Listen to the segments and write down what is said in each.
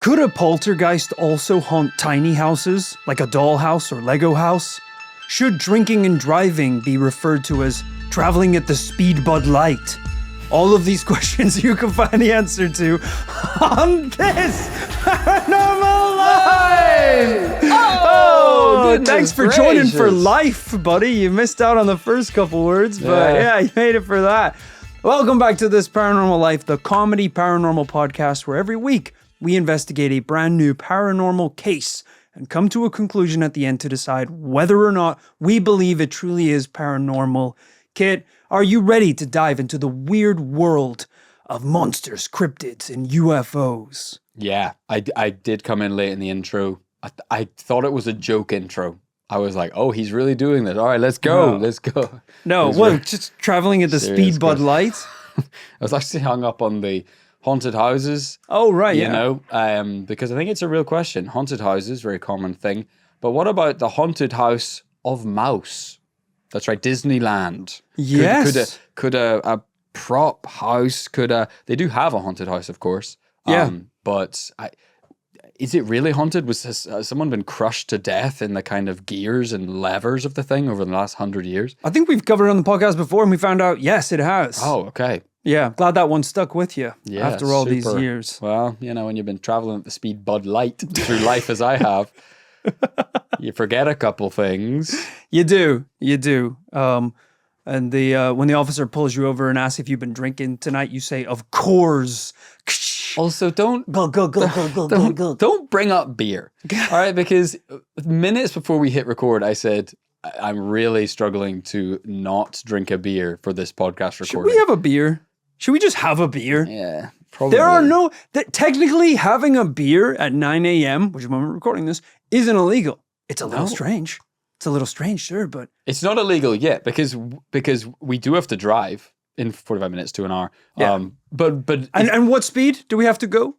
Could a poltergeist also haunt tiny houses, like a dollhouse or Lego house? Should drinking and driving be referred to as traveling at the speed Bud Light? All of these questions you can find the answer to on this Paranormal Life! Oh, thanks for joining for life, buddy. You missed out on the first couple words, but yeah, you made it for that. Welcome back to this Paranormal Life, the comedy paranormal podcast where every week we investigate a brand new paranormal case and come to a conclusion at the end to decide whether or not we believe it truly is paranormal. Kit, are you ready to dive into the weird world of monsters, cryptids, and UFOs? Yeah, I did come in late in the intro. I thought it was a joke intro. I was like, oh, he's really doing this. All right, let's go. Let's go. No, just traveling at the speed Bud Light? I was actually hung up on the haunted houses. Oh, right, you know, because I think it's a real question. Haunted houses, very common thing. But what about the haunted house of Mouse? That's right, Disneyland. Yes. Could a prop house, they do have a haunted house, of course. Yeah. But is it really haunted? Has someone been crushed to death in the kind of gears and levers of the thing over the last 100 years? I think we've covered it on the podcast before and we found out, yes, it has. Oh, okay. Yeah, glad that one stuck with you after all these years. Well, you know, when you've been traveling at the speed Bud Light through life as I have, you forget a couple things. You do. And when the officer pulls you over and asks if you've been drinking tonight, you say, "Of course." Also, don't go. Don't bring up beer, all right? Because minutes before we hit record, I said I'm really struggling to not drink a beer for this podcast recording. Should we have a beer? Should we just have a beer? Yeah, probably. There are technically having a beer at 9 a.m., which is when we're recording this, isn't illegal. It's a little strange. It's a little strange, sure, but it's not illegal yet because we do have to drive in 45 minutes to an hour. Yeah. And what speed do we have to go?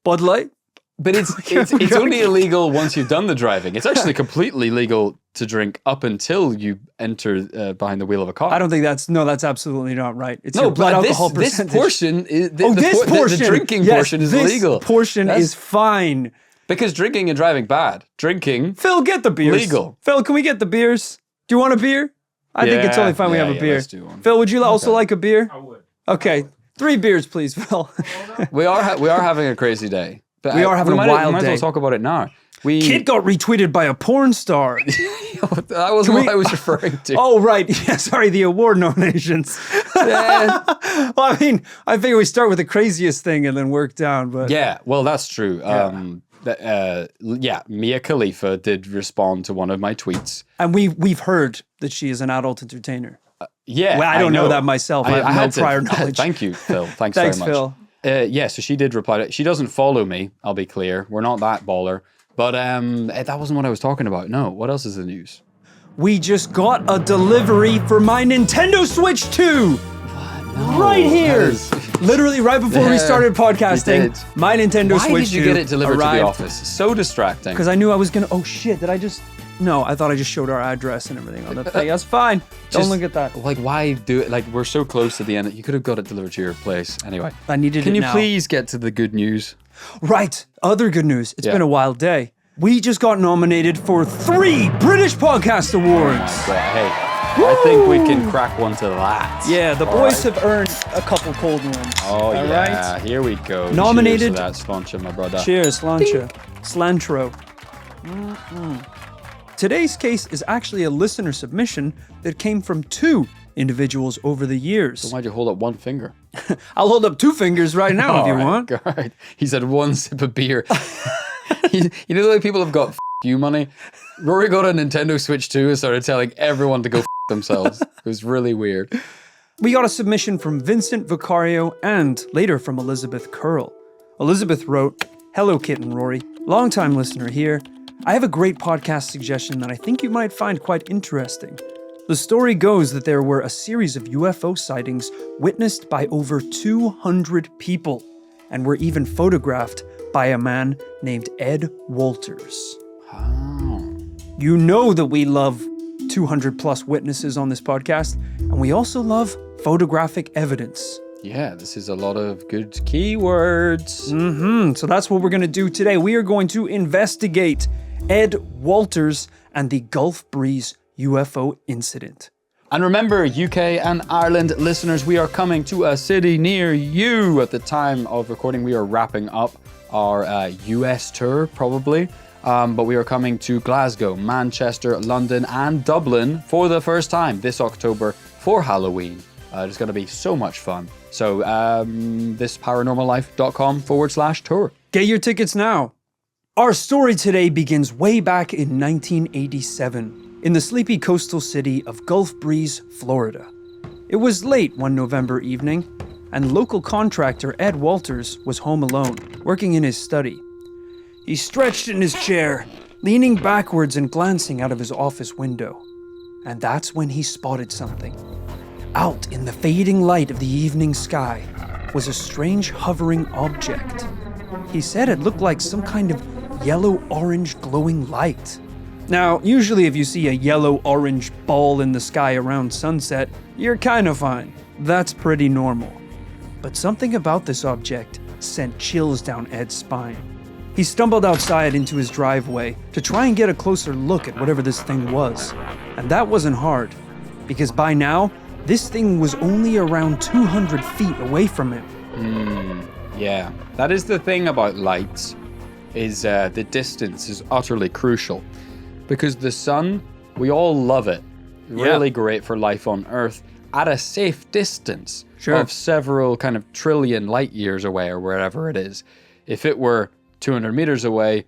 Bud Light? But it's only illegal once you've done the driving. It's actually completely legal to drink up until you enter behind the wheel of a car. I don't think that's absolutely not right. It's your blood alcohol percentage. This portion, the drinking portion is illegal. This portion is fine. Because drinking and driving bad. Drinking, Phil, get the beers. Legal. Phil, can we get the beers? Do you want a beer? I think it's totally fine we have a beer. Let's do one. Phil, would you also like a beer? I would. Okay, 3 beers, please, Phil. We are having a crazy day. But we are having a wild day. We might as well talk about it now. Kid got retweeted by a porn star. That wasn't what I was referring to. Oh, right. Yeah, sorry, the award nominations. Yeah. Well, I mean, I figure we start with the craziest thing and then work down. But yeah, well, that's true. Mia Khalifa did respond to one of my tweets. And we've heard that she is an adult entertainer. Yeah. Well, I don't know that myself. I have no prior knowledge. Thank you, Phil. Thanks very much. Phil. So she did reply to it. She doesn't follow me, I'll be clear. We're not that baller. But that wasn't what I was talking about. No, what else is the news? We just got a delivery for my Nintendo Switch 2. No, right here. Literally right before we started podcasting, my Nintendo Switch 2 Why did you get it delivered arrived to the office? So distracting. Because I knew I was going to, oh shit, did I just... No, I thought I just showed our address and everything on the thing. That's fine. Don't look at that. Like, why do it? Like, we're so close to the end. You could have got it delivered to your place. Anyway. I needed it now. Can you please get to the good news? Right. Other good news. It's been a wild day. We just got nominated for 3 British Podcast Awards. Hey, I think we can crack one to that. Yeah, the boys have earned a couple cold ones. Oh, yeah. Right? Here we go. Nominated. Cheers to that, Slancha, my brother. Cheers, Slancha. Slantro. Today's case is actually a listener submission that came from 2 individuals over the years. So why'd you hold up one finger? I'll hold up 2 fingers right now if you want. God. He's had one sip of beer. You know the way people have got you money? Rory got a Nintendo Switch 2 and started telling everyone to go themselves. It was really weird. We got a submission from Vincent Vicario and later from Elizabeth Curl. Elizabeth wrote, "Hello, Kit and Rory. Long-time listener here. I have a great podcast suggestion that I think you might find quite interesting. The story goes that there were a series of UFO sightings witnessed by over 200 people and were even photographed by a man named Ed Walters." Oh. You know that we love 200 plus witnesses on this podcast, and we also love photographic evidence. Yeah, this is a lot of good keywords. So that's what we're going to do today. We are going to investigate Ed Walters and the Gulf Breeze UFO incident. And remember, UK and Ireland listeners, we are coming to a city near you. At the time of recording, we are wrapping up our US tour, probably. But we are coming to Glasgow, Manchester, London, and Dublin for the first time this October for Halloween. It's going to be so much fun. So this paranormallife.com/tour. Get your tickets now. Our story today begins way back in 1987 in the sleepy coastal city of Gulf Breeze, Florida. It was late one November evening, and local contractor Ed Walters was home alone, working in his study. He stretched in his chair, leaning backwards and glancing out of his office window. And that's when he spotted something. Out in the fading light of the evening sky was a strange hovering object. He said it looked like some kind of yellow-orange glowing light. Now, usually if you see a yellow-orange ball in the sky around sunset, you're kind of fine. That's pretty normal. But something about this object sent chills down Ed's spine. He stumbled outside into his driveway to try and get a closer look at whatever this thing was. And that wasn't hard, because by now, this thing was only around 200 feet away from him. Yeah, that is the thing about lights, is the distance is utterly crucial. Because the sun, we all love it. Really great for life on Earth at a safe distance of several kind of trillion light years away or wherever it is. If it were 200 meters away,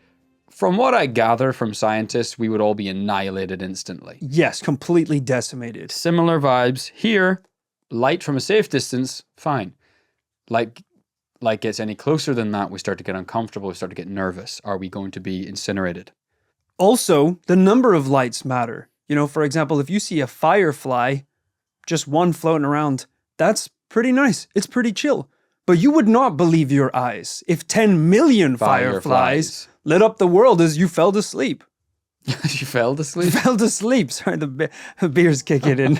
from what I gather from scientists, we would all be annihilated instantly. Yes, completely decimated. Similar vibes here. Light from a safe distance, fine. Light gets any closer than that, we start to get uncomfortable, we start to get nervous. Are we going to be incinerated? Also, the number of lights matter. You know, for example, if you see a firefly, just one floating around, that's pretty nice. It's pretty chill. But you would not believe your eyes if 10 million fireflies lit up the world as you fell to sleep. You fell to sleep? Fell to sleep. Sorry, the beer's kicking in.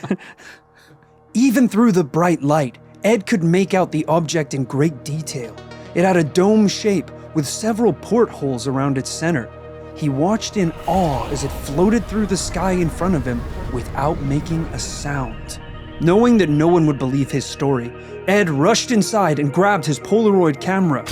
Even through the bright light, Ed could make out the object in great detail. It had a dome shape with several portholes around its center. He watched in awe as it floated through the sky in front of him without making a sound. Knowing that no one would believe his story, Ed rushed inside and grabbed his Polaroid camera.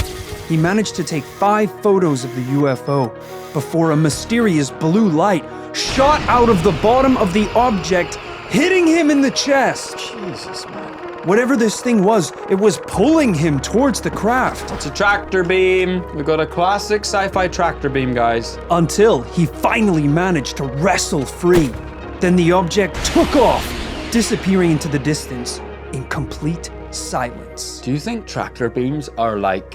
He managed to take 5 photos of the UFO before a mysterious blue light shot out of the bottom of the object, hitting him in the chest. Jesus, man. Whatever this thing was, it was pulling him towards the craft. It's a tractor beam. We've got a classic sci-fi tractor beam, guys. Until he finally managed to wrestle free. Then the object took off, disappearing into the distance in complete silence. Do you think tractor beams are like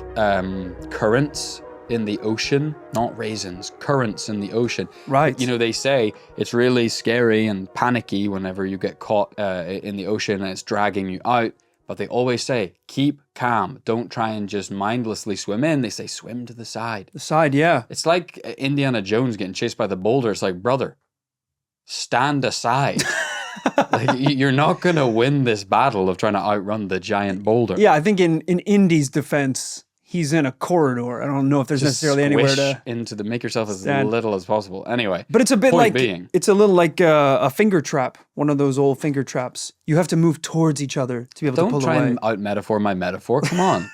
currents in the ocean? Not raisins, currents in the ocean. Right. You know, they say it's really scary and panicky whenever you get caught in the ocean and it's dragging you out. But they always say, keep calm. Don't try and just mindlessly swim in. They say, swim to the side. The side, yeah. It's like Indiana Jones getting chased by the boulder. It's like, brother, stand aside. Like, you're not going to win this battle of trying to outrun the giant boulder. Yeah, I think in Indy's defense, he's in a corridor. I don't know if there's Just necessarily anywhere to make yourself as stand. little as possible. Anyway, But it's a bit point like, it's a little like a finger trap, one of those old finger traps. You have to move towards each other to be able to pull don't try away. and out-metaphor my metaphor. Come on.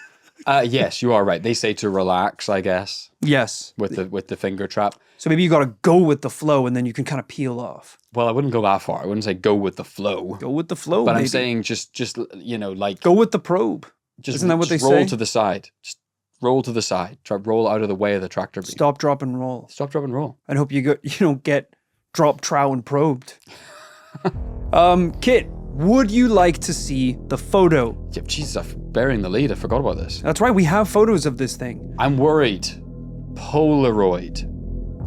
Yes, you are right. They say to relax, I guess, Yes. with the finger trap. So maybe you got to go with the flow and then you can kind of peel off. Well, I wouldn't go that far. I wouldn't say go with the flow. Go with the flow, But maybe. I'm saying just you know, like Go with the probe. just Isn't that what just they roll say? to the side. Just roll to the side. Try roll out of the way of the tractor beam. Stop, drop, and roll. Stop, drop, and roll. I hope you don't get dropped, trow, and probed. Kit, would you like to see the photo? Yeah, Jesus, I'm bearing the lead. I forgot about this. That's right, we have photos of this thing. I'm worried. Polaroid.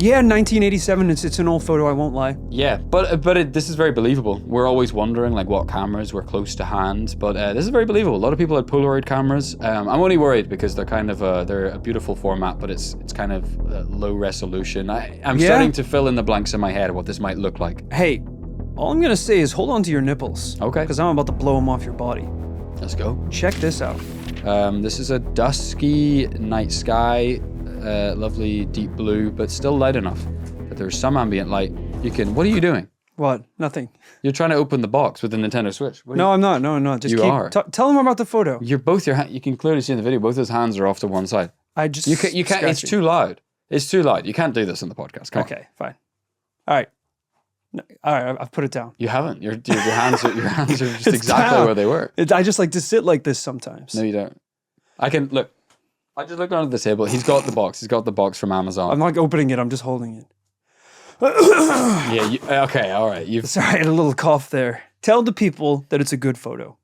Yeah, 1987, it's an old photo, I won't lie. Yeah, but this is very believable. We're always wondering like what cameras were close to hand, but this is very believable. A lot of people had Polaroid cameras. I'm only worried because they're kind of they're a beautiful format, but it's kind of low resolution. I'm starting to fill in the blanks in my head of what this might look like. Hey, all I'm gonna say is hold on to your nipples. Okay. Because I'm about to blow them off your body. Let's go. Check this out. This is a dusky night sky, lovely deep blue, but still light enough that there's some ambient light. What are you doing? What? Nothing. You're trying to open the box with the Nintendo Switch. No, I'm not. No. Just You are. Tell him about the photo. You can clearly see in the video, both his hands are off to one side. You can't, it's too loud. It's too loud. You can't do this in the podcast. Come on. Fine. All right. All right, I've put it down. You haven't. Your hands are just exactly down. where they were. I just like to sit like this sometimes. No, you don't. I just looked under the table. He's got the box. He's got the box from Amazon. I'm not opening it. I'm just holding it. Yeah. Okay. All right. Sorry, I had a little cough there. Tell the people that it's a good photo.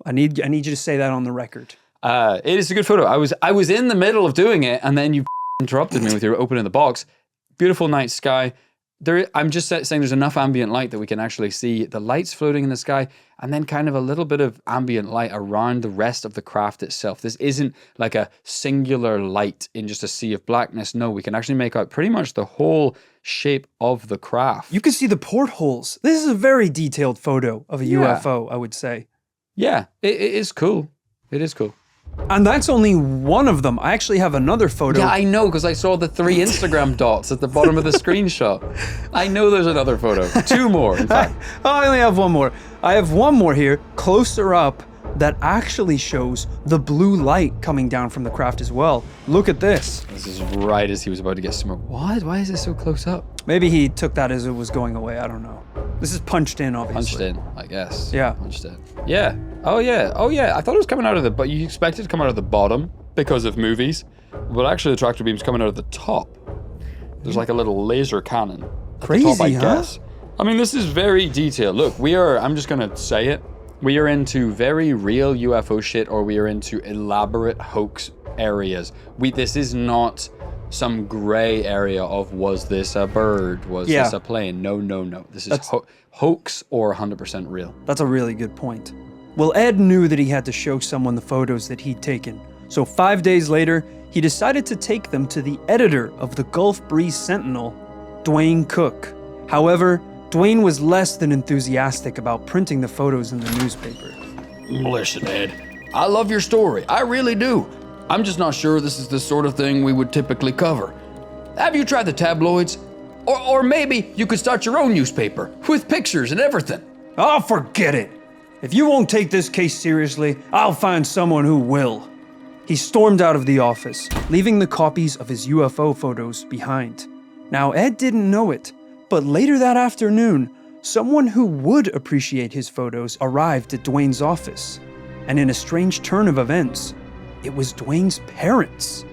I need you to say that on the record. It is a good photo. I was in the middle of doing it, and then you interrupted me with your opening the box. Beautiful night sky. I'm just saying there's enough ambient light that we can actually see the lights floating in the sky, and then kind of a little bit of ambient light around the rest of the craft itself. This isn't like a singular light in just a sea of blackness. No, we can actually make out pretty much the whole shape of the craft. You can see the portholes. This is a very detailed photo of a UFO, I would say. Yeah, it is cool. It is cool. And that's only one of them. I actually have another photo. Yeah, I know, because I saw the 3 Instagram dots at the bottom of the screenshot. I know there's another photo. 2 more, in fact. I only have one more. I have one more here, closer up, that actually shows the blue light coming down from the craft as well. Look at this. This is right as he was about to get smoked. What? Why is this so close up? Maybe he took that as it was going away. I don't know. This is punched in, obviously. Punched in, I guess. Yeah. Punched in. Yeah. Oh, yeah. I thought it was coming out of but you expected it to come out of the bottom because of movies. But actually, the tractor beam's coming out of the top. There's like a little laser cannon. Crazy, at the top, I guess. I mean, this is very detailed. Look, I'm just going to say it. We are into very real UFO shit, or we are into elaborate hoax areas. This is not some gray area of, was this a bird? Was this a plane? No. This is hoax or 100% real. That's a really good point. Well, Ed knew that he had to show someone the photos that he'd taken. So 5 days later, he decided to take them to the editor of the Gulf Breeze Sentinel, Dwayne Cook. However, Dwayne was less than enthusiastic about printing the photos in the newspaper. Listen, Ed, I love your story. I really do. I'm just not sure this is the sort of thing we would typically cover. Have you tried the tabloids? Or maybe you could start your own newspaper with pictures and everything. Oh, forget it. If you won't take this case seriously, I'll find someone who will. He stormed out of the office, leaving the copies of his UFO photos behind. Now, Ed didn't know it, but later that afternoon, someone who would appreciate his photos arrived at Dwayne's office. And in a strange turn of events, it was Dwayne's parents,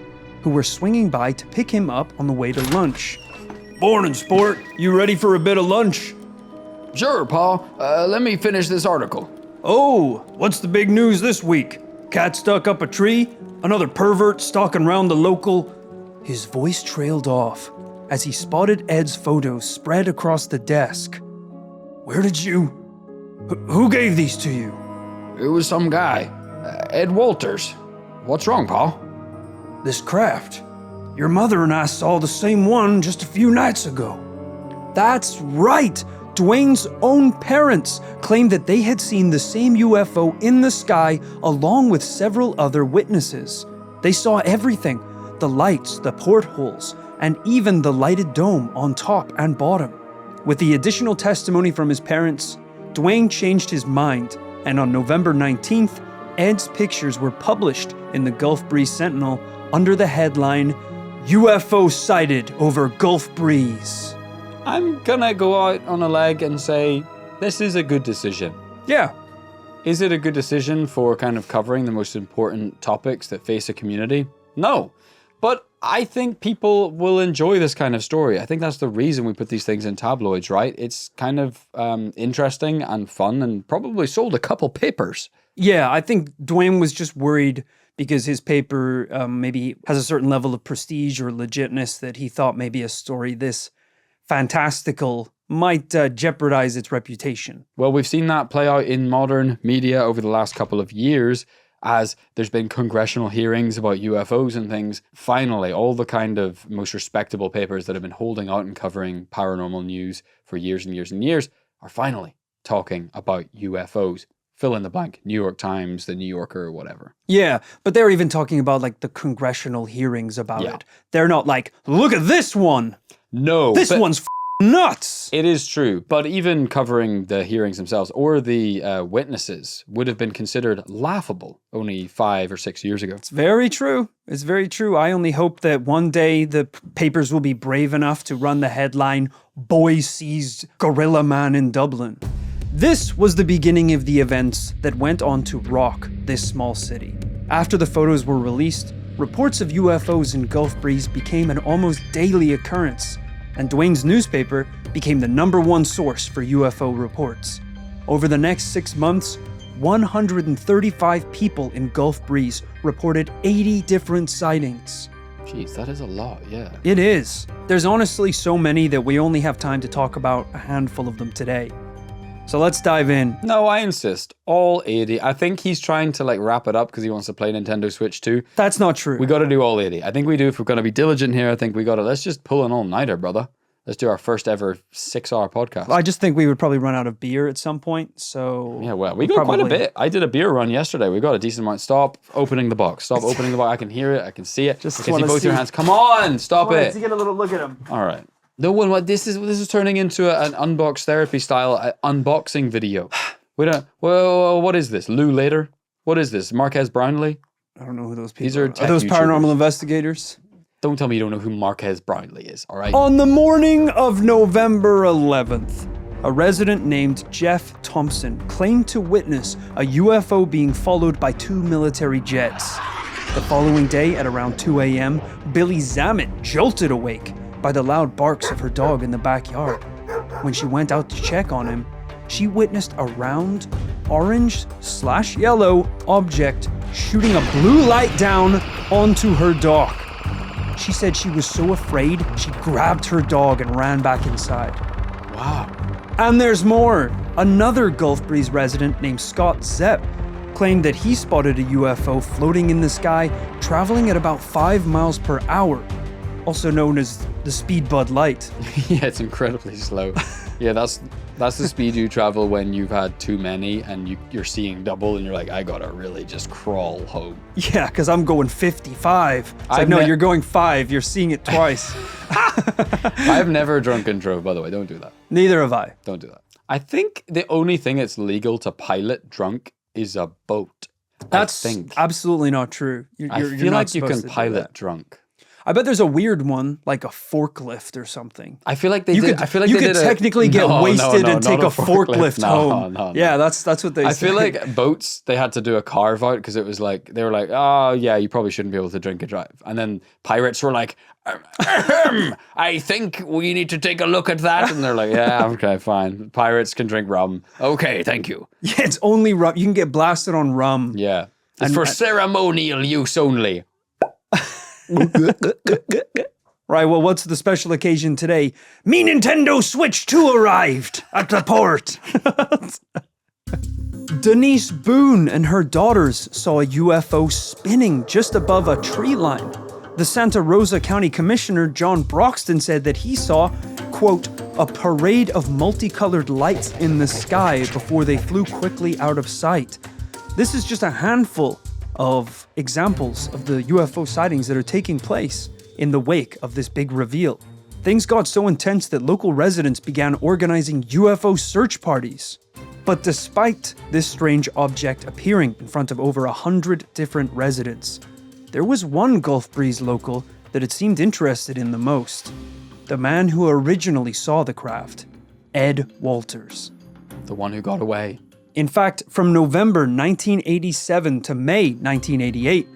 who were swinging by to pick him up on the way to lunch. Morning, sport. You ready for a bit of lunch? Sure, Pa. Let me finish this article. Oh, what's the big news this week? Cat stuck up a tree? Another pervert stalking around the local? His voice trailed off as he spotted Ed's photos spread across the desk. Where did you... Who gave these to you? It was some guy. Ed Walters. What's wrong, Pa? This craft. Your mother and I saw the same one just a few nights ago. That's right! Dwayne's own parents claimed that they had seen the same UFO in the sky along with several other witnesses. They saw everything, the lights, the portholes, and even the lighted dome on top and bottom. With the additional testimony from his parents, Dwayne changed his mind, and on November 19th, Ed's pictures were published in the Gulf Breeze Sentinel under the headline, UFO sighted over Gulf Breeze. I'm gonna go out on a leg and say, this is a good decision. Yeah. Is it a good decision for kind of covering the most important topics that face a community? No. But I think people will enjoy this kind of story. I think that's the reason we put these things in tabloids, right? It's kind of interesting and fun and probably sold a couple papers. Yeah, I think Dwayne was just worried because his paper maybe has a certain level of prestige or legitness that he thought maybe a story this fantastical might jeopardize its reputation. Well, we've seen that play out in modern media over the last couple of years as there's been congressional hearings about UFOs and things. Finally, all the kind of most respectable papers that have been holding out and covering paranormal news for years and years and years are finally talking about UFOs. fill in the blank, New York Times, the New Yorker, or whatever. Yeah, but they're even talking about like the congressional hearings about Yeah. it. They're not like, look at this one. No, This but one's nuts. it is true. But even covering the hearings themselves or the witnesses would have been considered laughable only 5 or 6 years ago. It's very true. It's very true. I only hope that one day the papers will be brave enough to run the headline, "Boy Seized Gorilla Man in Dublin." This was the beginning of the events that went on to rock this small city. After the photos were released, reports of UFOs in Gulf Breeze became an almost daily occurrence, and Dwayne's newspaper became the #1 source for UFO reports. Over the next 6 months, 135 people in Gulf Breeze reported 80 different sightings. Jeez, that is a lot, yeah. It is. There's honestly so many that we only have time to talk about a handful of them today. So let's dive in. No, I insist. All 80. I think he's trying to like wrap it up because he wants to play Nintendo Switch 2. That's not true. We got to do all 80. I think we do. If we're going to be diligent here, I think we got to, let's just pull an all-nighter, brother. Let's do our first ever 6-hour podcast. I just think we would probably run out of beer at some point, so... Yeah, well, we got quite a bit. I did a beer run yesterday. We got a decent amount. Stop opening the box. Stop opening the box. I can hear it. I can see it. Just I can see wanna both your see- hands. Come on, stop it. get a little look at him. All right. No one. What this is turning into an unbox therapy style unboxing video. We don't. Well, what is this? Lou Later? What is this? Marquez Brownlee? I don't know who those people These are are. tech Those YouTubers. paranormal investigators? Don't tell me you don't know who Marquez Brownlee is. All right. On the morning of November 11th, a resident named Jeff Thompson claimed to witness a UFO being followed by 2 military jets. The following day at around 2 a.m., Billy Zamet jolted awake by the loud barks of her dog in the backyard. When she went out to check on him, she witnessed a round, orange/yellow object shooting a blue light down onto her dock. She said she was so afraid, she grabbed her dog and ran back inside. Wow. And there's more. Another Gulf Breeze resident named Scott Zepp claimed that he spotted a UFO floating in the sky, traveling at about 5 miles per hour, also known as the speed Bud Light. Yeah, it's incredibly slow. Yeah, that's the speed you travel when you've had too many and you're seeing double and you're like, I gotta really just crawl home. Yeah, because I'm going 55. It's like, I've no, ne- you're going 5. You're seeing it twice. I've never drunk and drove, by the way. Don't do that. Neither have I. Don't do that. I think the only thing it's legal to pilot drunk is a boat. That's I think. absolutely not true. I You're feel not like you supposed can to do pilot that. drunk. I bet there's a weird one, like a forklift or something. I feel like they You did. could, I feel like you they could did technically get wasted and take a forklift home. No. Yeah, that's what they I say. feel like boats, they had to do a carve out because it was like, they were like, oh yeah, you probably shouldn't be able to drink and drive. And then pirates were like, I think we need to take a look at that. And they're like, yeah, okay, fine. Pirates can drink rum. Okay, thank you. Yeah, it's only rum. You can get blasted on rum. Yeah. It's for ceremonial use only. Right, well, what's the special occasion today? Me Nintendo Switch 2 arrived at the port. Denise Boone and her daughters saw a UFO spinning just above a tree line. The Santa Rosa County Commissioner, John Broxton, said that he saw, quote, a parade of multicolored lights in the sky before they flew quickly out of sight. This is just a handful of examples of the UFO sightings that are taking place in the wake of this big reveal. Things got so intense that local residents began organizing UFO search parties. But despite this strange object appearing in front of over 100 different residents, there was one Gulf Breeze local that it seemed interested in the most. The man who originally saw the craft, Ed Walters. The one who got away. In fact, from November 1987 to May 1988,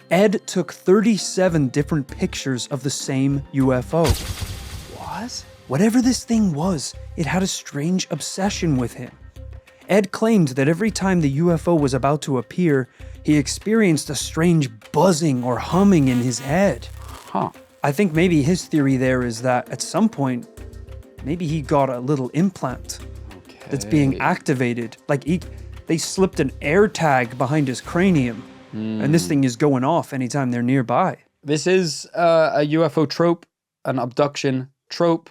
Ed took 37 different pictures of the same UFO. What? Whatever this thing was, it had a strange obsession with him. Ed claimed that every time the UFO was about to appear, he experienced a strange buzzing or humming in his head. Huh. I think maybe his theory there is that at some point, maybe he got a little implant that's being activated. Like they slipped an air tag behind his cranium, and this thing is going off anytime they're nearby. This is a UFO trope, an abduction trope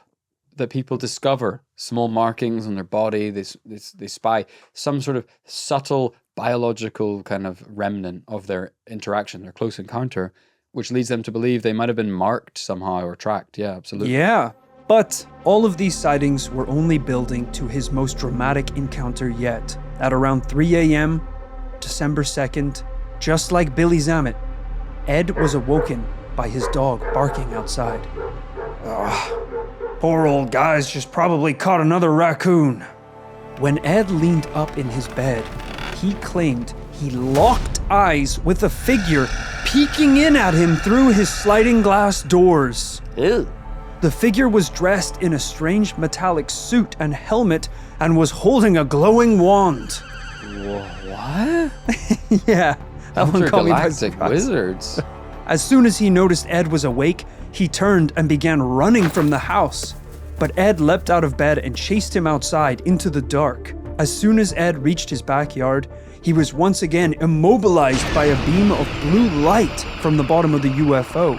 that people discover small markings on their body. They spy some sort of subtle biological kind of remnant of their interaction, their close encounter, which leads them to believe they might have been marked somehow or tracked. Yeah, absolutely. Yeah, but all of these sightings were only building to his most dramatic encounter yet. At around 3 a.m., December 2nd, just like Billy Zammit, Ed was awoken by his dog barking outside. Poor old guy's just probably caught another raccoon. When Ed leaned up in his bed, he claimed he locked eyes with a figure peeking in at him through his sliding glass doors. Ew. The figure was dressed in a strange metallic suit and helmet and was holding a glowing wand. What? Yeah, that one caught me by Intergalactic surprise. wizards. As soon as he noticed Ed was awake, he turned and began running from the house. But Ed leapt out of bed and chased him outside into the dark. As soon as Ed reached his backyard, he was once again immobilized by a beam of blue light from the bottom of the UFO.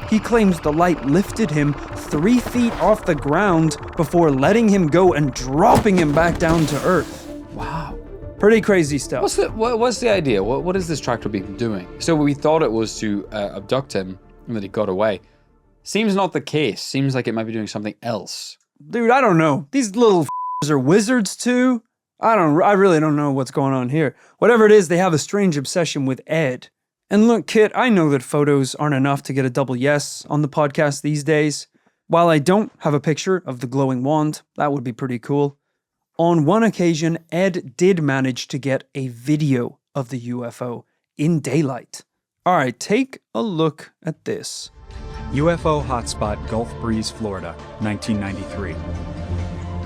He claims the light lifted him 3 feet off the ground before letting him go and dropping him back down to Earth. Wow. Pretty crazy stuff. What's the idea? What is this tractor beam doing? So we thought it was to abduct him and that he got away. Seems not the case. Seems like it might be doing something else. Dude, I don't know. These little are wizards too. I really don't know what's going on here. Whatever it is, they have a strange obsession with Ed. And look, Kit, I know that photos aren't enough to get a double yes on the podcast these days. While I don't have a picture of the glowing wand, that would be pretty cool. On one occasion, Ed did manage to get a video of the UFO in daylight. All right, take a look at this. UFO hotspot Gulf Breeze, Florida, 1993.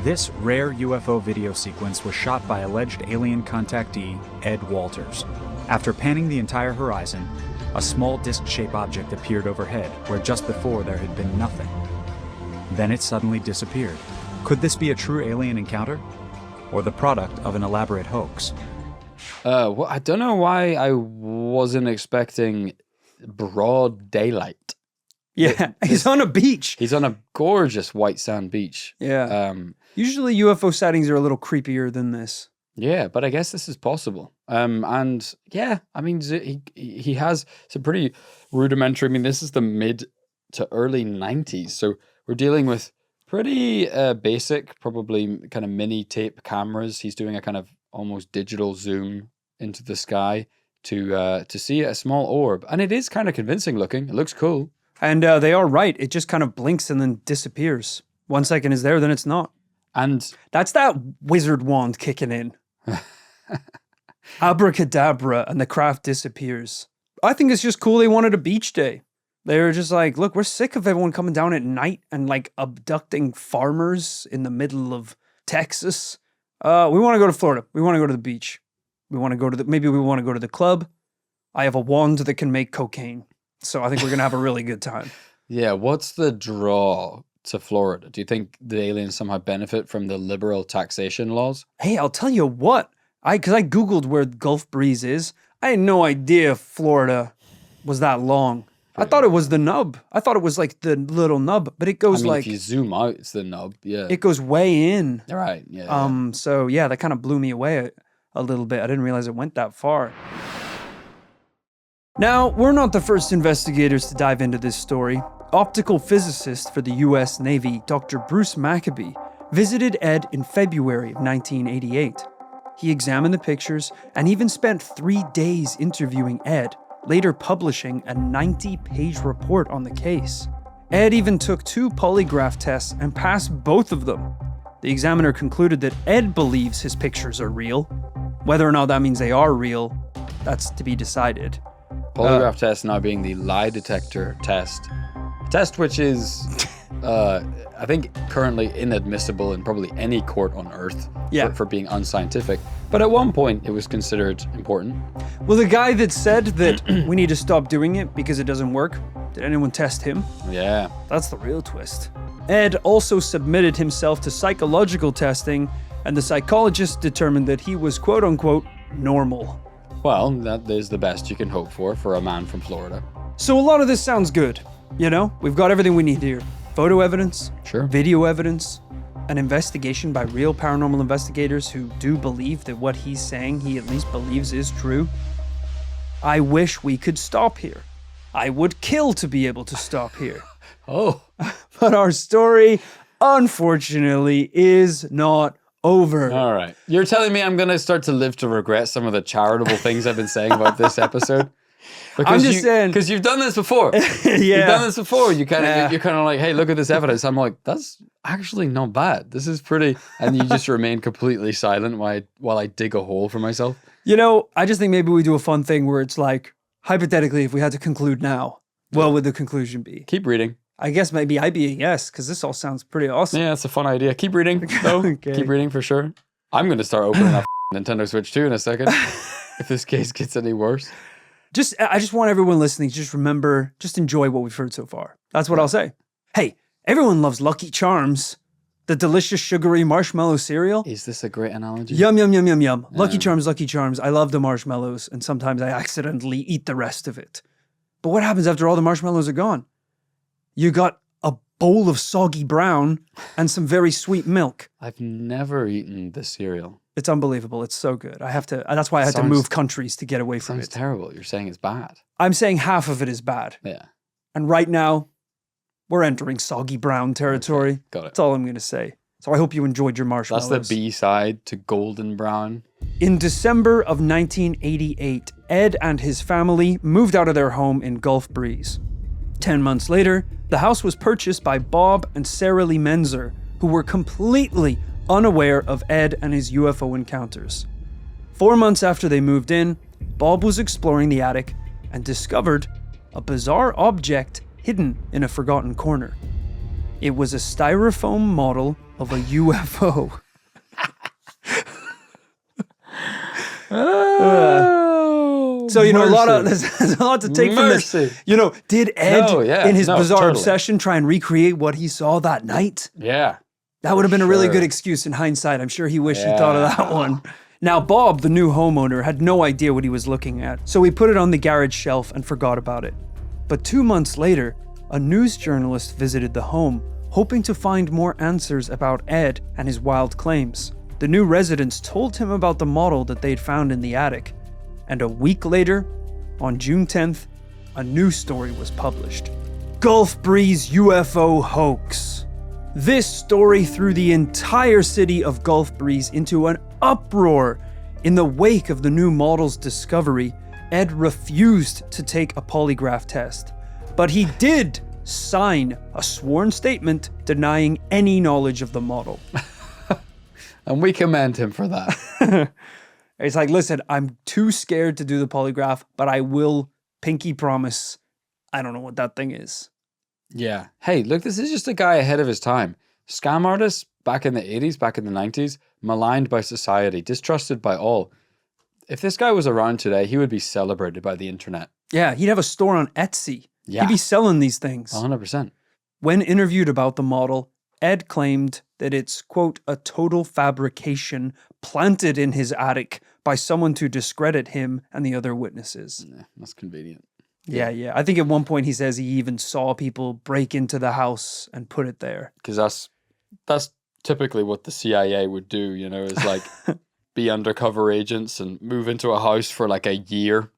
This rare UFO video sequence was shot by alleged alien contactee Ed Walters. After panning the entire horizon, a small disc-shaped object appeared overhead where just before there had been nothing. Then it suddenly disappeared. Could this be a true alien encounter? Or the product of an elaborate hoax? Well, I don't know why I wasn't expecting broad daylight. Yeah, he's on a beach. He's on a gorgeous white sand beach. Yeah. Usually UFO sightings are a little creepier than this. Yeah, but I guess this is possible. And yeah, I mean, he has some pretty rudimentary. I mean, this is the mid to early 90s, so we're dealing with pretty basic, probably kind of mini tape cameras. He's doing a kind of almost digital zoom into the sky to see a small orb, and it is kind of convincing looking. It looks cool. And they are right. It just kind of blinks and then disappears. 1 second is there, then it's not. And that's that wizard wand kicking in. Abracadabra, and the craft disappears. I think it's just cool they wanted a beach day. They were just like, look, we're sick of everyone coming down at night and like abducting farmers in the middle of Texas. We want to go to Florida. We want to go to the beach. We want to go to maybe we want to go to the club. I have a wand that can make cocaine. So I think we're going to have a really good time. Yeah, what's the draw to Florida? Do you think the aliens somehow benefit from the liberal taxation laws? Hey, I'll tell you what. Because I Googled where Gulf Breeze is. I had no idea Florida was that long. I thought it was the nub. I thought it was like the little nub, but it goes if you zoom out, it's the nub. Yeah, it goes way in. Right. Yeah. So yeah, that kind of blew me away a little bit. I didn't realize it went that far. Now, we're not the first investigators to dive into this story. Optical physicist for the U.S. Navy, Dr. Bruce Maccabee, visited Ed in February of 1988. He examined the pictures and even spent 3 days interviewing Ed, later publishing a 90-page report on the case. Ed even took 2 polygraph tests and passed both of them. The examiner concluded that Ed believes his pictures are real. Whether or not that means they are real, that's to be decided. Polygraph test now being the lie detector test. A test which is, I think, currently inadmissible in probably any court on Earth for being unscientific. But at one point, it was considered important. Well, the guy that said that we need to stop doing it because it doesn't work, did anyone test him? Yeah. That's the real twist. Ed also submitted himself to psychological testing, and the psychologist determined that he was quote-unquote normal. Well, that is the best you can hope for a man from Florida. So a lot of this sounds good. You know, we've got everything we need here. photo evidence, Sure. video evidence, an investigation by real paranormal investigators who do believe that what he's saying he at least believes is true. I wish we could stop here. I would kill to be able to stop here. Oh. But our story, unfortunately, is not over. All right. You're telling me I'm going to start to live to regret some of the charitable things I've been saying about this episode? I'm just saying. Because you've done this before. Yeah. You've done this before. You're kind Yeah. of like, hey, look at this evidence. I'm like, that's actually not bad. This is pretty. And you just remain completely silent while I dig a hole for myself. You know, I just think maybe we do a fun thing where it's like, hypothetically, if we had to conclude now, what would the conclusion be? Keep reading. I guess maybe I'd be a yes, because this all sounds pretty awesome. Yeah, it's a fun idea. Keep reading, though. Okay. Keep reading for sure. I'm going to start opening up Nintendo Switch 2 in a second if this case gets any worse. I just want everyone listening to just remember, just enjoy what we've heard so far. That's what I'll say. Hey, everyone loves Lucky Charms, the delicious sugary marshmallow cereal. Is this a great analogy? Yum, yum, yum, yum, yum. Lucky Charms, Lucky Charms. I love the marshmallows, and sometimes I accidentally eat the rest of it. But what happens after all the marshmallows are gone? You got a bowl of soggy brown and some very sweet milk. I've never eaten the cereal. It's unbelievable. It's so good. That's why I had to move countries to get away from Sounds it. terrible. You're saying it's bad. I'm saying half of it is bad. Yeah. And right now, we're entering soggy brown territory. Okay, got it. That's all I'm going to say. So I hope you enjoyed your marshmallows. That's the B-side to golden brown. In December of 1988, Ed and his family moved out of their home in Gulf Breeze. 10 months later, the house was purchased by Bob and Sarah Lee Menzer, who were completely unaware of Ed and his UFO encounters. 4 months after they moved in, Bob was exploring the attic and discovered a bizarre object hidden in a forgotten corner. It was a styrofoam model of a UFO. So, you know, there's a lot to take from this. You know, did Ed, in his bizarre obsession, try and recreate what he saw that night? Yeah. That would have been a really good excuse in hindsight. I'm sure he wished he thought of that one. Now, Bob, the new homeowner, had no idea what he was looking at, so he put it on the garage shelf and forgot about it. But 2 months later, a news journalist visited the home, hoping to find more answers about Ed and his wild claims. The new residents told him about the model that they'd found in the attic. And a week later, on June 10th, a new story was published. Gulf Breeze UFO hoax. This story threw the entire city of Gulf Breeze into an uproar. In the wake of the new model's discovery, Ed refused to take a polygraph test, but he did sign a sworn statement denying any knowledge of the model. And we commend him for that. It's like, listen, I'm too scared to do the polygraph, but I will pinky promise I don't know what that thing is. Yeah. Hey, look, this is just a guy ahead of his time. Scam artists back in the 80s, back in the 90s, maligned by society, distrusted by all. If this guy was around today, he would be celebrated by the internet. Yeah, he'd have a store on Etsy. Yeah. He'd be selling these things. 100%. When interviewed about the model, Ed claimed that it's, quote, a total fabrication planted in his attic by someone to discredit him and the other witnesses. Yeah, that's convenient. Yeah. I think at one point he says he even saw people break into the house and put it there. Because that's typically what the CIA would do, you know, is like be undercover agents and move into a house for like a year.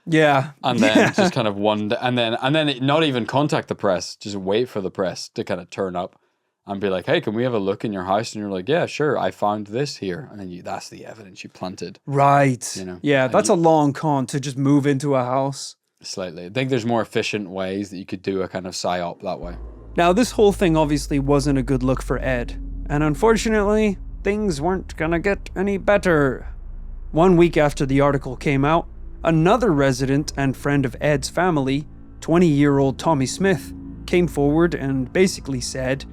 Yeah. And then just kind of and then not even contact the press, just wait for the press to kind of turn up and be like, hey, can we have a look in your house? And you're like, yeah, sure, I found this here. And then that's the evidence you planted. Right. You know? Yeah, that's a long con to just move into a house. Slightly. I think there's more efficient ways that you could do a kind of psyop that way. Now, this whole thing obviously wasn't a good look for Ed. And unfortunately, things weren't gonna get any better. 1 week after the article came out, another resident and friend of Ed's family, 20-year-old Tommy Smith, came forward and basically said,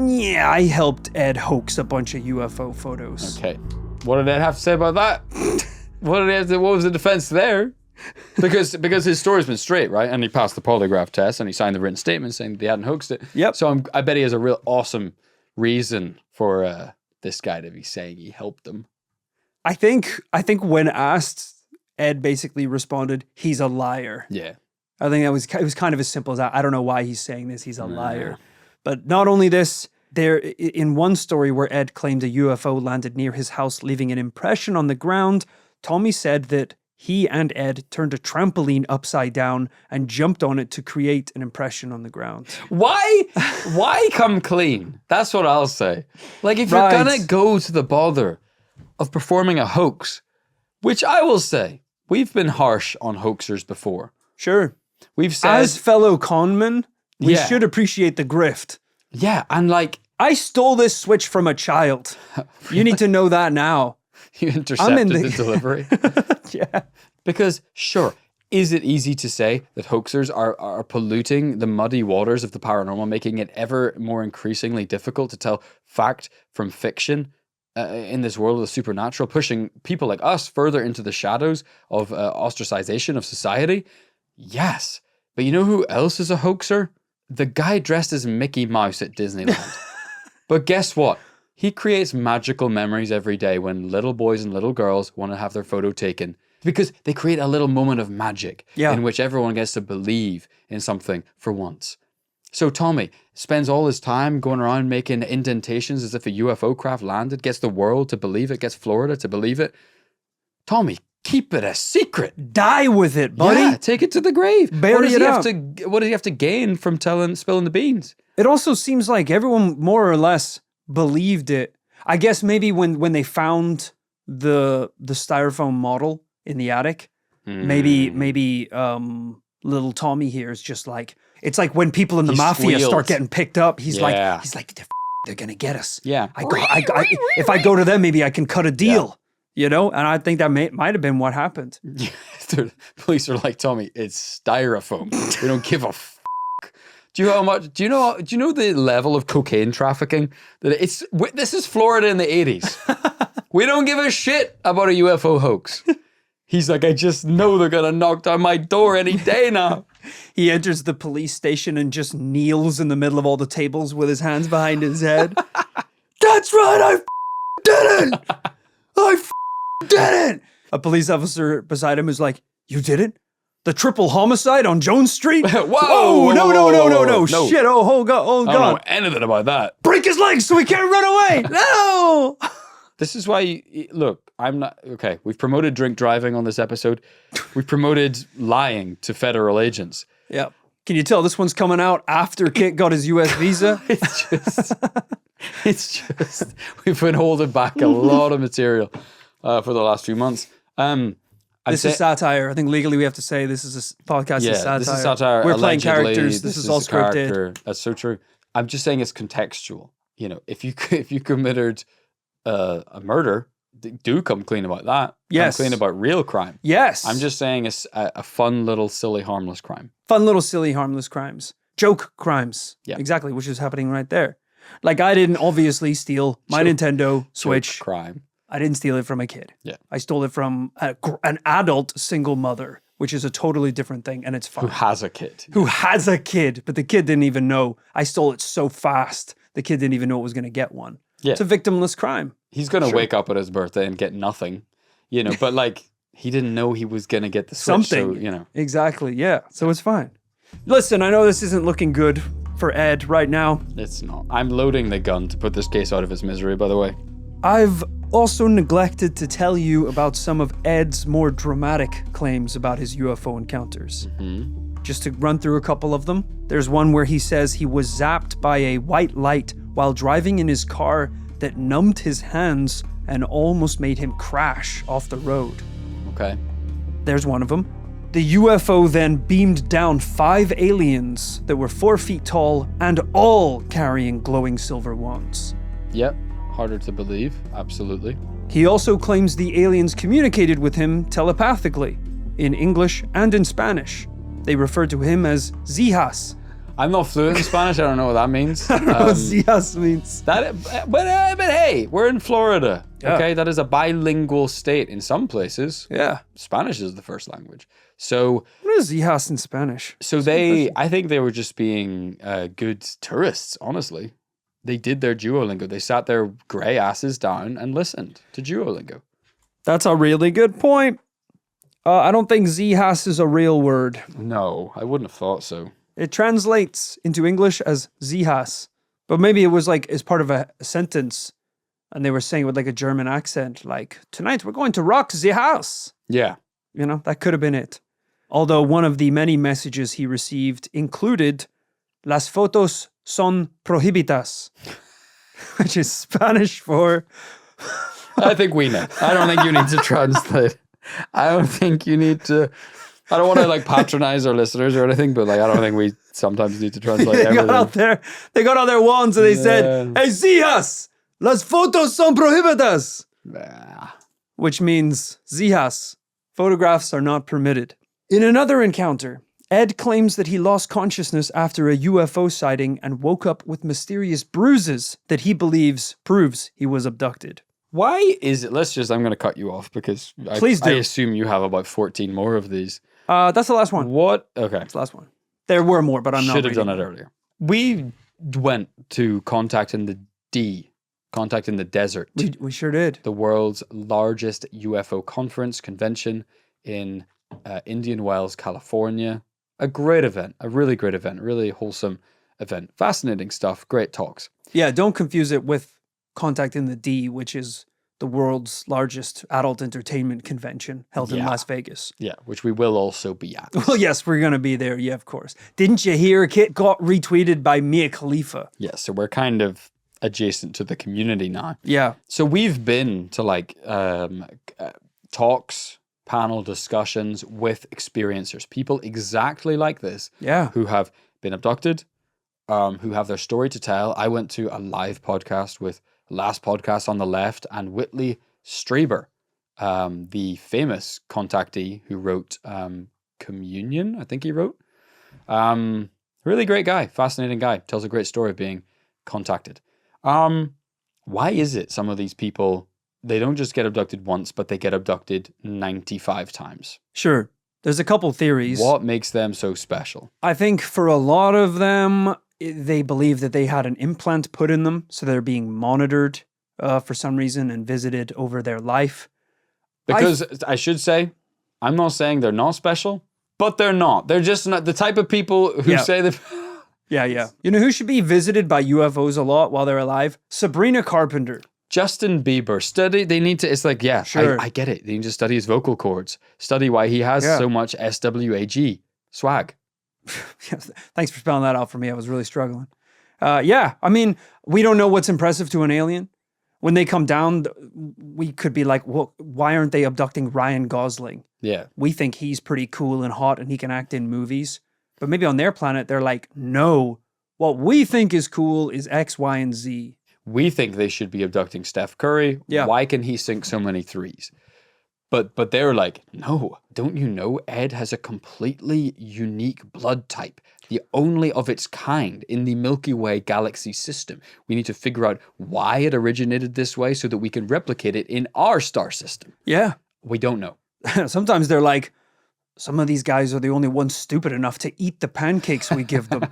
yeah, I helped Ed hoax a bunch of UFO photos. Okay. What did Ed have to say about that? What was the defense there? Because his story's been straight, right? And he passed the polygraph test and he signed the written statement saying they hadn't hoaxed it. Yep. So I bet he has a real awesome reason for this guy to be saying he helped them. I think when asked, Ed basically responded, he's a liar. Yeah. I think it was kind of as simple as that. I don't know why he's saying this. He's a liar. But not only this, there in one story where Ed claimed a UFO landed near his house, leaving an impression on the ground, Tommy said that he and Ed turned a trampoline upside down and jumped on it to create an impression on the ground. Why come clean? That's what I'll say. Like, if you're gonna go to the bother of performing a hoax, which I will say, we've been harsh on hoaxers before. Sure. We've said, as fellow conmen, we should appreciate the grift. Yeah, and like, I stole this switch from a child. You need to know that now. You intercepted the delivery. Yeah. Because, sure, is it easy to say that hoaxers are polluting the muddy waters of the paranormal, making it ever more increasingly difficult to tell fact from fiction in this world of the supernatural, pushing people like us further into the shadows of ostracization of society? Yes. But you know who else is a hoaxer? The guy dressed as Mickey Mouse at Disneyland. But guess what? He creates magical memories every day when little boys and little girls want to have their photo taken, because they create a little moment of magic in which everyone gets to believe in something for once. So Tommy spends all his time going around making indentations as if a UFO craft landed, gets the world to believe it, gets Florida to believe it. Tommy, keep it a secret. Die with it, buddy. Yeah, take it to the grave. Bury it up. What does he have to gain from spilling the beans? It also seems like everyone more or less believed it. I guess maybe when they found the styrofoam model in the attic, maybe little Tommy here is just like, it's like when people in the mafia start getting picked up, he's like they're gonna get us. Yeah. If I go to them, maybe I can cut a deal. You know, and I think that might have been what happened. The police are like, Tommy, it's styrofoam. We don't give a f***. Do you know how much? Do you know the level of cocaine trafficking that this is Florida in the 80s. We don't give a shit about a UFO hoax. He's like, I just know they're gonna knock down my door any day now. He enters the police station and just kneels in the middle of all the tables with his hands behind his head. That's right, I did it. I did it. A police officer beside him is like, you did it? The triple homicide on Jones Street? Whoa, no. Shit, oh God. I don't know anything about that. Break his legs so he can't run away. No. This is why, look, I'm not, okay, we've promoted drink driving on this episode. We've promoted lying to federal agents. Yeah. Can you tell this one's coming out after Kit got his US visa? It's just, we've been holding back a lot of material for the last few months. This is satire. I think legally we have to say this is a podcast is satire. This is satire. We're playing characters. This is all scripted. That's so true. I'm just saying it's contextual. You know, if you committed a murder, do come clean about that. Yes. Come clean about real crime. Yes. I'm just saying it's a fun little silly harmless crime. Fun little silly harmless crimes. Joke crimes. Yeah. Exactly, which is happening right there. Like, I didn't obviously steal my Nintendo Switch. Joke crime. I didn't steal it from a kid. Yeah. I stole it from an adult single mother, which is a totally different thing, and it's fine. Who has a kid. Who has a kid, but the kid didn't even know. I stole it so fast, the kid didn't even know it was going to get one. Yeah. It's a victimless crime. He's going to wake up at his birthday and get nothing, you know, but like, he didn't know he was going to get the Switch. Something. So, you know. Exactly, yeah. So it's fine. Listen, I know this isn't looking good for Ed right now. It's not. I'm loading the gun to put this case out of its misery, by the way. I've also neglected to tell you about some of Ed's more dramatic claims about his UFO encounters. Mm-hmm. Just to run through a couple of them. There's one where he says he was zapped by a white light while driving in his car that numbed his hands and almost made him crash off the road. Okay. There's one of them. The UFO then beamed down 5 aliens that were 4 feet tall and all carrying glowing silver wands. Yep. Harder to believe. Absolutely. He also claims the aliens communicated with him telepathically, in English and in Spanish. They refer to him as Zijas. I'm not fluent in Spanish. I don't know what that means. I don't know what Zijas means. But hey, we're in Florida. Yeah. Okay, that is a bilingual state in some places. Yeah. Spanish is the first language. So what is Zijas in Spanish? So I think they were just being good tourists, honestly. They did their Duolingo. They sat their grey asses down and listened to Duolingo. That's a really good point. I don't think Zihas is a real word. No, I wouldn't have thought so. It translates into English as Zihas, but maybe it was like as part of a sentence, and they were saying it with like a German accent, like, tonight we're going to rock the house. Yeah. You know, that could have been it. Although one of the many messages he received included, las fotos son prohibitas, which is Spanish for... I think we know. I don't think you need to translate. I don't think you need to... I don't want to like patronize our listeners or anything, but like I don't think we sometimes need to translate everything. They got out their wands and they said, "Hey, Zihas, las fotos son prohibidas," which means Zihas, photographs are not permitted. In another encounter, Ed claims that he lost consciousness after a UFO sighting and woke up with mysterious bruises that he believes proves he was abducted. Why is it? I'm going to cut you off because Please do. I assume you have about 14 more of these. That's the last one. What? Okay. That's the last one. There were more, but I'm not Should have done reading it earlier. We went to Contact in the Desert. We sure did. The world's largest UFO convention in Indian Wells, California. A great event, a really great event, really wholesome event. Fascinating stuff, great talks. Yeah, don't confuse it with Contact in the D, which is the world's largest adult entertainment convention held in Las Vegas. Yeah, which we will also be at. Well, yes, we're going to be there. Yeah, of course. Didn't you hear it got retweeted by Mia Khalifa? Yeah, so we're kind of adjacent to the community now. Yeah. So we've been to like talks, panel discussions with experiencers, people exactly like this, who have been abducted, who have their story to tell. I went to a live podcast with Last Podcast on the Left and Whitley Strieber, the famous contactee who wrote Communion, I think he wrote. Really great guy, fascinating guy, tells a great story of being contacted. Why is it some of these people, they don't just get abducted once, but they get abducted 95 times? Sure. There's a couple theories. What makes them so special? I think for a lot of them, they believe that they had an implant put in them, so they're being monitored for some reason and visited over their life. Because I should say, I'm not saying they're not special, but they're not. They're just not the type of people who say that... Yeah. You know who should be visited by UFOs a lot while they're alive? Sabrina Carpenter. Justin Bieber. It's like, sure. I get it. They need to study his vocal cords. Study why he has so much SWAG. Swag. Thanks for spelling that out for me. I was really struggling. I mean, we don't know what's impressive to an alien. When they come down, we could be like, well, why aren't they abducting Ryan Gosling? Yeah. We think he's pretty cool and hot and he can act in movies. But maybe on their planet, they're like, no, what we think is cool is X, Y, and Z. We think they should be abducting Steph Curry. Yeah. Why can he sink so many threes? But they're like, no, don't you know Ed has a completely unique blood type, the only of its kind in the Milky Way galaxy system. We need to figure out why it originated this way so that we can replicate it in our star system. Yeah. We don't know. Sometimes they're like, some of these guys are the only ones stupid enough to eat the pancakes we give them.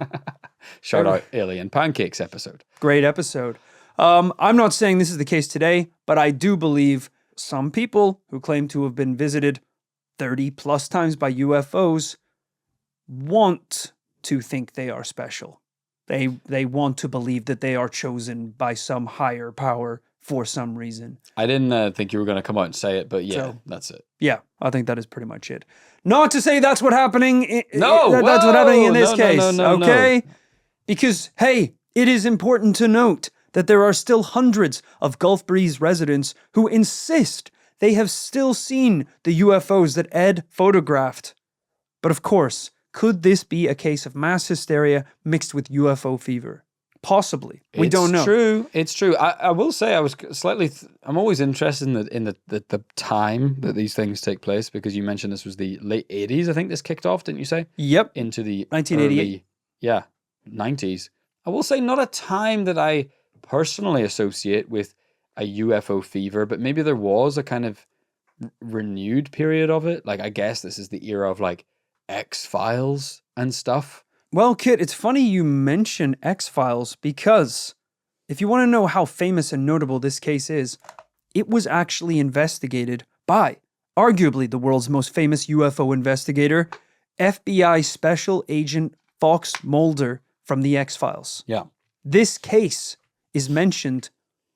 Shout out Alien Pancakes episode. Great episode. I'm not saying this is the case today, but I do believe some people who claim to have been visited 30 plus times by UFOs want to think they are special. They want to believe that they are chosen by some higher power for some reason. I didn't think you were going to come out and say it, but that's it. Yeah, I think that is pretty much it. Not to say that's what happening. That's what's happening in this case. No, okay? Because, hey, it is important to note that there are still hundreds of Gulf Breeze residents who insist they have still seen the UFOs that Ed photographed. But of course, could this be a case of mass hysteria mixed with UFO fever? Possibly. We don't know. It's true. I will say I was slightly... I'm always interested in the time that these things take place, because you mentioned this was the late 80s, I think this kicked off, didn't you say? Yep. Into the 1988. early, 90s. I will say not a time that I personally associate with a UFO fever, but maybe there was a kind of renewed period of it. Like, I guess this is the era of like X-Files and stuff. Well, Kit, it's funny you mention X-Files, because if you want to know how famous and notable this case is, it was actually investigated by arguably the world's most famous UFO investigator, FBI Special Agent Fox Mulder from the X-Files. Yeah. This case is mentioned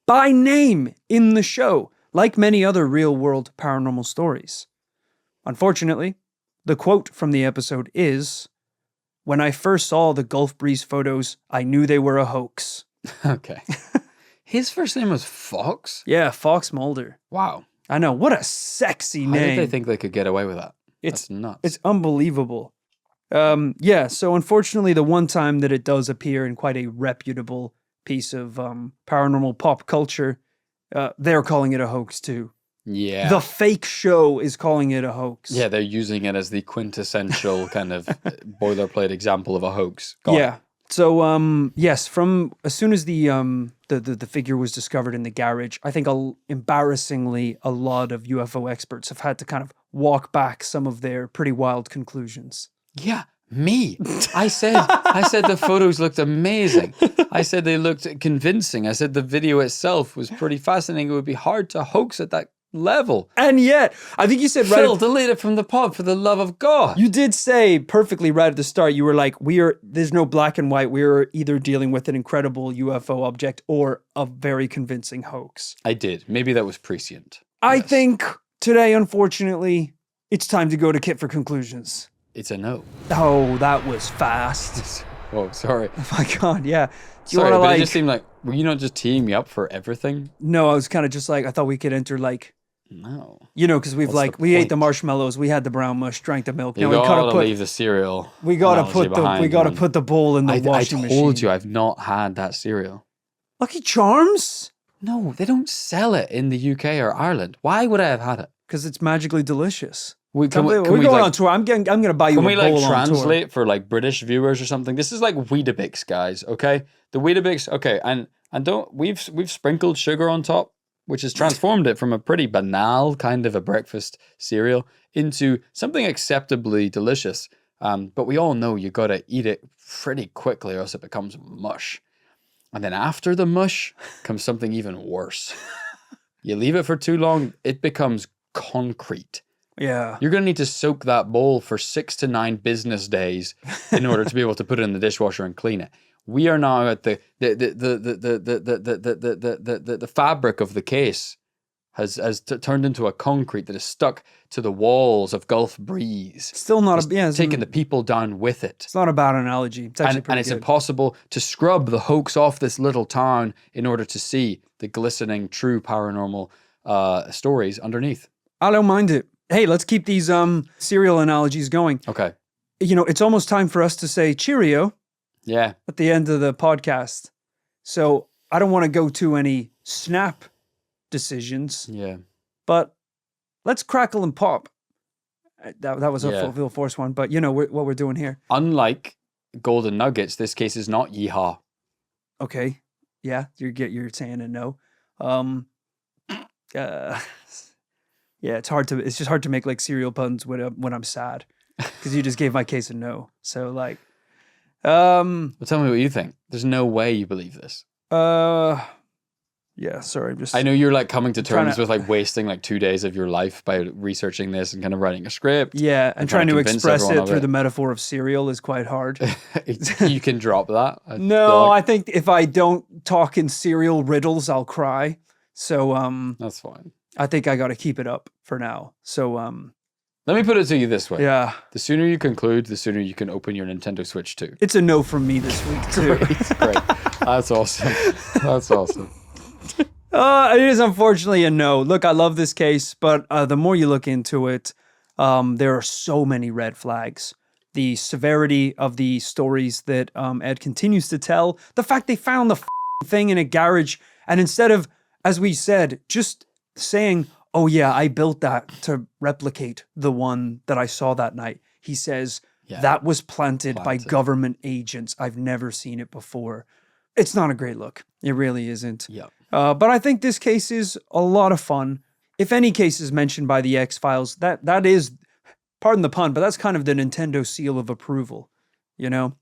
by name in the show, like many other real-world paranormal stories. Unfortunately, the quote from the episode is, "When I first saw the Gulf Breeze photos, I knew they were a hoax." Okay. His first name was Fox? Yeah, Fox Mulder. Wow. I know, what a sexy How name. did they think they could get away with that? It's That's nuts. It's unbelievable. Yeah, so unfortunately, the one time that it does appear in quite a reputable piece of paranormal pop culture, they're calling it a hoax too. Yeah. The fake show is calling it a hoax. Yeah, they're using it as the quintessential kind of boilerplate example of a hoax. Got Yeah. it. So, yes, from as soon as the figure was discovered in the garage, I think embarrassingly a lot of UFO experts have had to kind of walk back some of their pretty wild conclusions. Yeah, me. I said the photos looked amazing. I said they looked convincing. I said the video itself was pretty fascinating. It would be hard to hoax at that level. And yet, I think you said Phil, delete it from the pod for the love of God. You did say perfectly right at the start. You were like, there's no black and white. We're either dealing with an incredible UFO object or a very convincing hoax. I did. Maybe that was prescient. I Yes. think today, unfortunately, it's time to go to Kit for conclusions. It's a no. Oh, that was fast. Oh, sorry. Oh my God, yeah. Do you Sorry, want but to it just seemed like, were you not just teeing me up for everything? No, I was kind of just like, I thought we could enter like, No. because we've What's the we ate point? the marshmallows, we had the brown mush, drank the milk. You Now we gotta gotta leave the cereal. we gotta analogy behind one. put the bowl in the I washing machine. told you I've not had that cereal. Lucky Charms? No, they don't sell it in the UK or Ireland. Why would I have had it? Because it's magically delicious. We're We're going on tour. I'm gonna buy you Can a we bowl like on tour. translate for like British viewers or something? This is like Weetabix, guys. Okay, the Weetabix. Okay, and don't we've sprinkled sugar on top, which has transformed it from a pretty banal kind of a breakfast cereal into something acceptably delicious. But we all know you gotta eat it pretty quickly, or else it becomes mush. And then after the mush comes something even worse. You leave it for too long, it becomes concrete. Yeah. You're going to need to soak that bowl for 6 to 9 business days in order to be able to put it in the dishwasher and clean it. We are now at the fabric of the case has turned into a concrete that is stuck to the walls of Gulf Breeze. Still not it's taking the people down with it. It's not a bad analogy. It's actually And it's good. impossible to scrub the hoax off this little town in order to see the glistening, true paranormal stories underneath. I don't mind it. Hey, let's keep these cereal analogies going. Okay. It's almost time for us to say cheerio Yeah. at the end of the podcast. So I don't want to go to any snap decisions, Yeah. but let's crackle and pop. That was Yeah. a full force one, but you know what we're doing here. Unlike golden nuggets, this case is not yeehaw. Okay, yeah, you're saying a no. Yeah, it's just hard to make like cereal puns when I'm sad because you just gave my case a no. So like, Well, tell me what you think. There's no way you believe this. yeah, sorry, I'm just. I know you're like coming to trying terms to- with like wasting like 2 days of your life by researching this and kind of writing a script. Yeah, and trying to convince express everyone it of through it. the metaphor of cereal is quite hard. You can drop that. I No, feel like I think if I don't talk in cereal riddles, I'll cry. So that's fine. I think I got to keep it up for now. So Let me put it to you this way. yeah, The sooner you conclude, the sooner you can open your Nintendo Switch 2. it's a no from me this week too. Great. That's awesome. That's awesome. It is unfortunately a no. Look, I love this case, but the more you look into it, there are so many red flags. The severity of the stories that Ed continues to tell, the fact they found the thing in a garage, and instead of, as we said, just saying, oh yeah, I built that to replicate the one that I saw that night, he says, Yeah. that was planted by Planted. government agents. I've never seen it before. It's not a great look. It really isn't. Yeah. But I think this case is a lot of fun. If any case is mentioned by the X-Files, that is, pardon the pun, but that's kind of the Nintendo seal of approval, you know?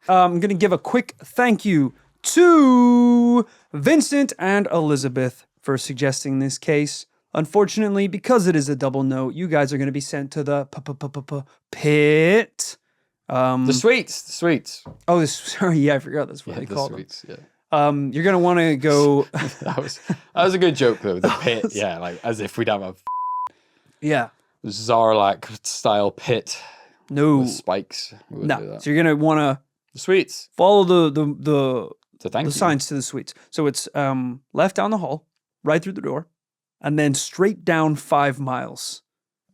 I'm going to give a quick thank you to Vincent and Elizabeth for suggesting this case. Unfortunately, because it is a double no, you guys are going to be sent to the pit. The sweets. Oh, sorry, yeah, I forgot that's what they call them. Sweets, yeah. You're going to want to go... that was a good joke, though. The pit, yeah, like as if we'd have a yeah. Zarlak style pit No. with spikes. We wouldn't do No. that. So you're going to want to The sweets. follow the So thank you. signs to the suites. So it's left down the hall, right through the door, and then straight down 5 miles.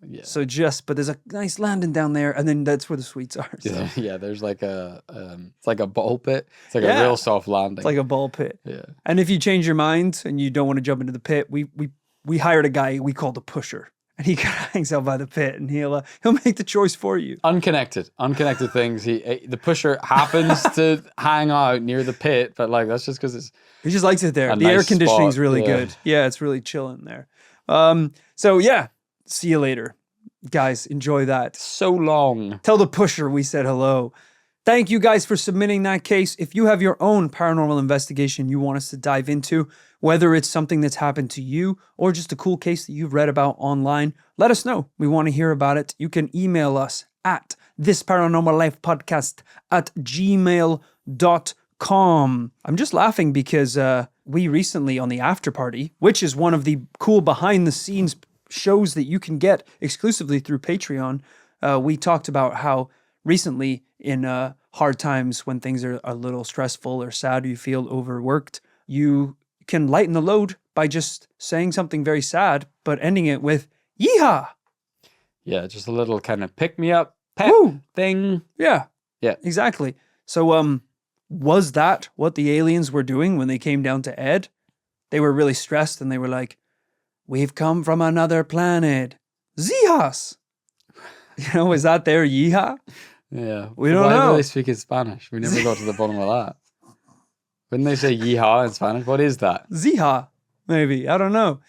Yeah. So but there's a nice landing down there, and then that's where the suites are. So. Yeah, there's like it's like a ball pit. It's like Yeah. a real soft landing. It's like a ball pit. Yeah. And if you change your mind and you don't want to jump into the pit, we hired a guy we called the pusher. And he kind of hangs out by the pit, and he'll make the choice for you. Unconnected things. The pusher happens to hang out near the pit, but like that's just because He just likes it there. The nice air conditioning's spot, really yeah. good. Yeah, it's really chilling there. So yeah, see you later. Guys, enjoy that. so long. Tell the pusher we said hello. Thank you guys for submitting that case. If you have your own paranormal investigation you want us to dive into, whether it's something that's happened to you or just a cool case that you've read about online, let us know. We want to hear about it. You can email us at thisparanormallifepodcast@gmail.com. I'm just laughing because we recently on the after party, which is one of the cool behind the scenes shows that you can get exclusively through Patreon, we talked about how recently in hard times when things are a little stressful or sad, or you feel overworked, you can lighten the load by just saying something very sad, but ending it with yeehaw. Yeah, just a little kind of pick me up pep Woo! thing. Yeah. Yeah. Exactly. So was that what the aliens were doing when they came down to Ed? They were really stressed and they were like, "We've come from another planet. Zihas." You know, is that their yeehaw? Yeah. We don't Why know. do they speak in Spanish? We never got to the bottom of that. Wouldn't they say yeehaw in Spanish? What is that? Ziha, maybe. I don't know.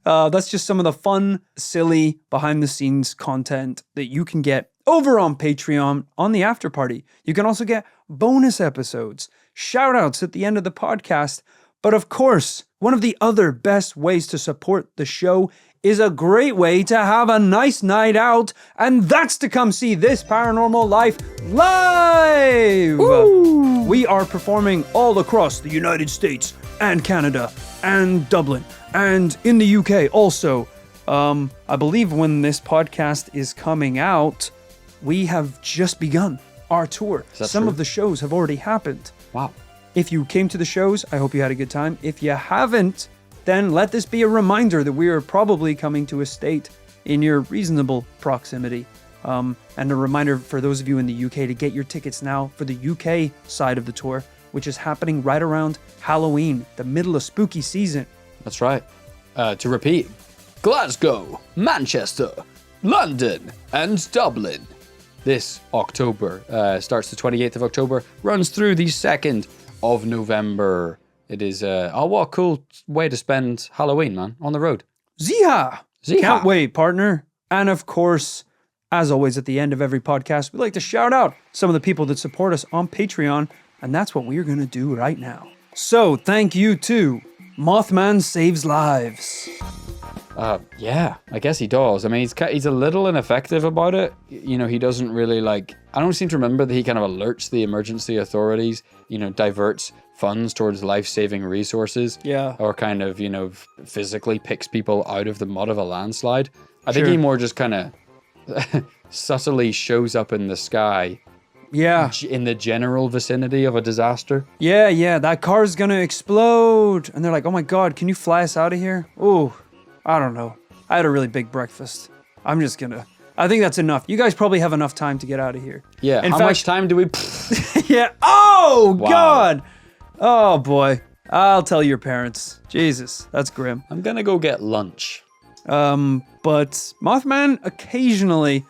That's just some of the fun, silly, behind-the-scenes content that you can get over on Patreon on the after party. You can also get bonus episodes, shout-outs at the end of the podcast. But of course, one of the other best ways to support the show is a great way to have a nice night out, and that's to come see This Paranormal Life live! Woo! We are performing all across the United States and Canada and Dublin and in the UK also. I believe when this podcast is coming out, we have just begun our tour. Some true? of the shows have already happened. Wow. If you came to the shows, I hope you had a good time. If you haven't, then let this be a reminder that we are probably coming to a state in your reasonable proximity. And a reminder for those of you in the UK to get your tickets now for the UK side of the tour, which is happening right around Halloween, the middle of spooky season. That's right. To repeat, Glasgow, Manchester, London, and Dublin. This October starts the 28th of October, runs through the 2nd of November. It is, what a cool way to spend Halloween, man, on the road. Ziha! Ziha. Can't wait, partner. And of course, as always, at the end of every podcast, we like to shout out some of the people that support us on Patreon, and that's what we're going to do right now. So, thank you to Mothman Saves Lives. Yeah, I guess he does. I mean, he's a little ineffective about it. You know, he doesn't really I don't seem to remember that he kind of alerts the emergency authorities, diverts funds towards life-saving resources. Yeah. Or kind of, physically picks people out of the mud of a landslide. I think Sure. he more just kind of subtly shows up in the sky. Yeah. In the general vicinity of a disaster. Yeah, that car's gonna explode. And they're like, oh my God, can you fly us out of here? Oh, I don't know. I had a really big breakfast. I think that's enough. You guys probably have enough time to get out of here. Yeah, In how fact- much time do we... Yeah. Oh, Wow. God. Oh, boy. I'll tell your parents. Jesus, that's grim. I'm gonna go get lunch. But Mothman occasionally...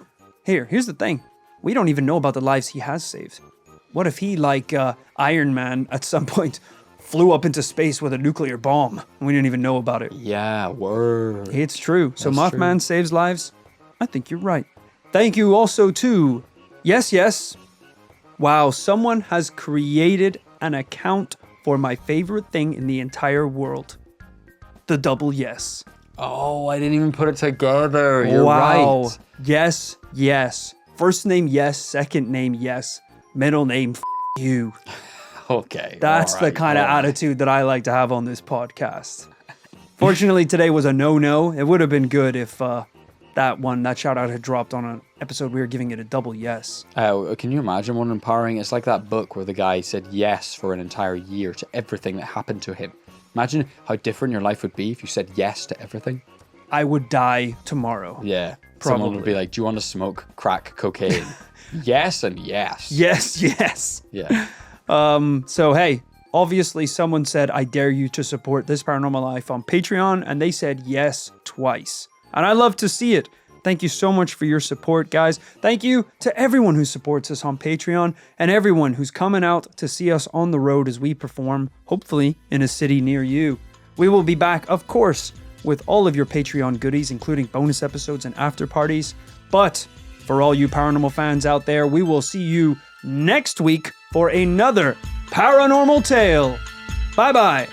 Here's the thing. We don't even know about the lives he has saved. What if he, like Iron Man, at some point flew up into space with a nuclear bomb and we didn't even know about it? Yeah, word. It's true. So That's Mothman true. saves lives? I think you're right. Thank you also to... Yes. Wow, someone has created an account for my favorite thing in the entire world. The double yes. Oh, I didn't even put it together. You're Wow. right. Yes, yes. First name, yes. Second name, yes. Middle name, you. Okay. That's all the right, kind of all right. attitude that I like to have on this podcast. Fortunately, today was a no-no. It would have been good if that shout out had dropped on an episode we were giving it a double yes. Can you imagine what empowering? It's like that book where the guy said yes for an entire year to everything that happened to him. Imagine how different your life would be if you said yes to everything. I would die tomorrow. Yeah. Someone would Probably. be like, do you want to smoke crack cocaine? Yes and yes. Yes, yes. Yeah. So, hey, obviously someone said, I dare you to support This Paranormal Life on Patreon, and they said yes twice. And I love to see it. Thank you so much for your support, guys. Thank you to everyone who supports us on Patreon and everyone who's coming out to see us on the road as we perform, hopefully in a city near you. We will be back, of course, with all of your Patreon goodies, including bonus episodes and after parties. But for all you paranormal fans out there, we will see you next week for another paranormal tale. Bye-bye.